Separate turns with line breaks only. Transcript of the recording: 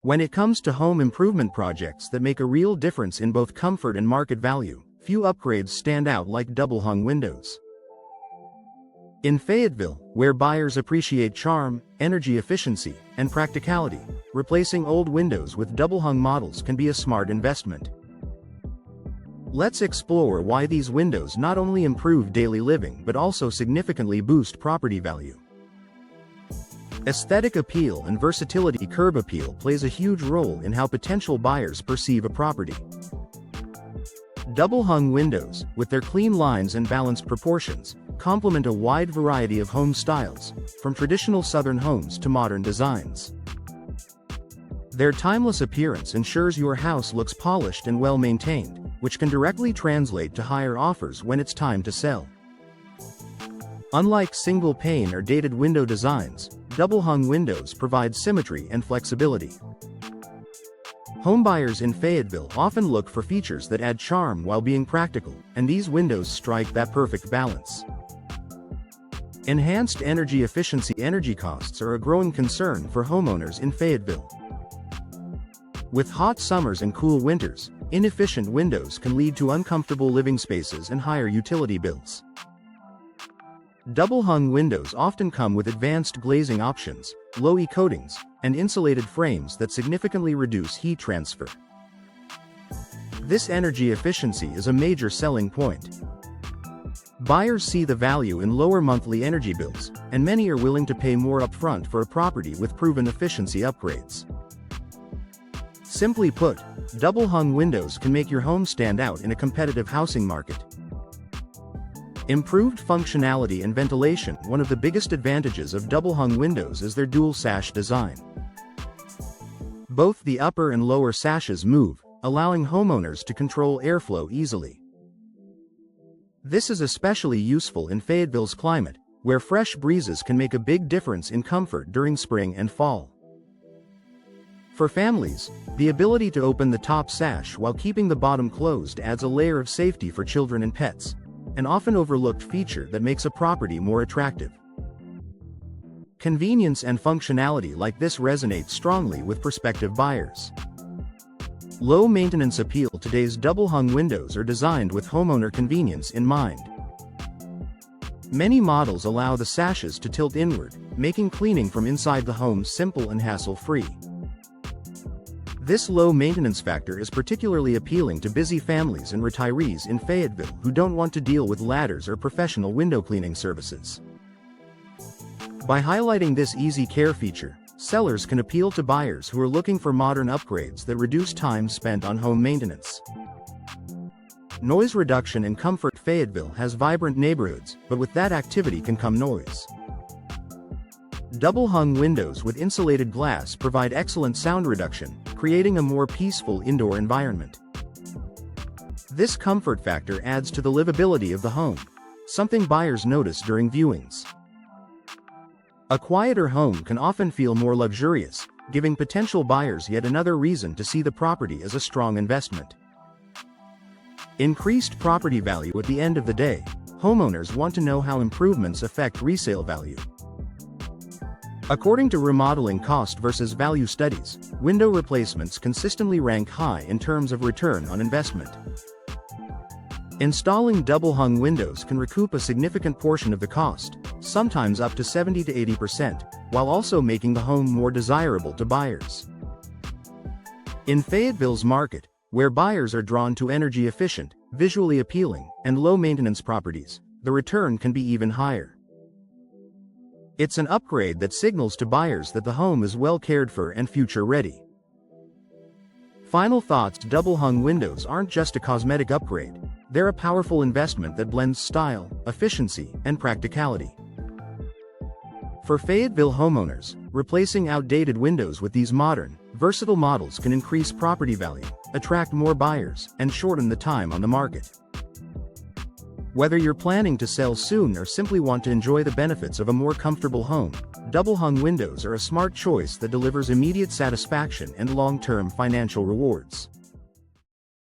When it comes to home improvement projects that make a real difference in both comfort and market value, few upgrades stand out like double-hung windows. In Fayetteville, where buyers appreciate charm, energy efficiency, and practicality, replacing old windows with double-hung models can be a smart investment. Let's explore why these windows not only improve daily living but also significantly boost property value. Aesthetic appeal and versatility. Curb appeal plays a huge role in how potential buyers perceive a property. Double-hung windows, with their clean lines and balanced proportions, complement a wide variety of home styles, from traditional Southern homes to modern designs. Their timeless appearance ensures your house looks polished and well-maintained, which can directly translate to higher offers when it's time to sell. Unlike single-pane or dated window designs, double-hung windows provide symmetry and flexibility. Homebuyers in Fayetteville often look for features that add charm while being practical, and these windows strike that perfect balance. Enhanced energy efficiency. Energy costs are a growing concern for homeowners in Fayetteville. With hot summers and cool winters, inefficient windows can lead to uncomfortable living spaces and higher utility bills. Double-hung windows often come with advanced glazing options, low-E coatings, and insulated frames that significantly reduce heat transfer. This energy efficiency is a major selling point. Buyers see the value in lower monthly energy bills, and many are willing to pay more upfront for a property with proven efficiency upgrades. Simply put, double-hung windows can make your home stand out in a competitive housing market. Improved functionality and ventilation. One of the biggest advantages of double-hung windows is their dual sash design. Both the upper and lower sashes move, allowing homeowners to control airflow easily. This is especially useful in Fayetteville's climate, where fresh breezes can make a big difference in comfort during spring and fall. For families, the ability to open the top sash while keeping the bottom closed adds a layer of safety for children and pets, an often overlooked feature that makes a property more attractive. Convenience and functionality like this resonate strongly with prospective buyers. Low maintenance appeal. Today's double-hung windows are designed with homeowner convenience in mind. Many models allow the sashes to tilt inward, making cleaning from inside the home simple and hassle-free. This low maintenance factor is particularly appealing to busy families and retirees in Fayetteville who don't want to deal with ladders or professional window cleaning services. By highlighting this easy care feature, sellers can appeal to buyers who are looking for modern upgrades that reduce time spent on home maintenance. Noise reduction and comfort. Fayetteville has vibrant neighborhoods, but with that activity can come noise. Double-hung windows with insulated glass provide excellent sound reduction, creating a more peaceful indoor environment. This comfort factor adds to the livability of the home, something buyers notice during viewings. A quieter home can often feel more luxurious, giving potential buyers yet another reason to see the property as a strong investment. Increased property value. At the end of the day, homeowners want to know how improvements affect resale value. According to remodeling cost versus value studies, window replacements consistently rank high in terms of return on investment. Installing double-hung windows can recoup a significant portion of the cost, sometimes up to 70 to 80%, while also making the home more desirable to buyers. In Fayetteville's market, where buyers are drawn to energy-efficient, visually appealing, and low-maintenance properties, the return can be even higher. It's an upgrade that signals to buyers that the home is well cared for and future-ready. Final thoughts. Double-hung windows aren't just a cosmetic upgrade, they're a powerful investment that blends style, efficiency, and practicality. For Fayetteville homeowners, replacing outdated windows with these modern, versatile models can increase property value, attract more buyers, and shorten the time on the market. Whether you're planning to sell soon or simply want to enjoy the benefits of a more comfortable home, double-hung windows are a smart choice that delivers immediate satisfaction and long-term financial rewards.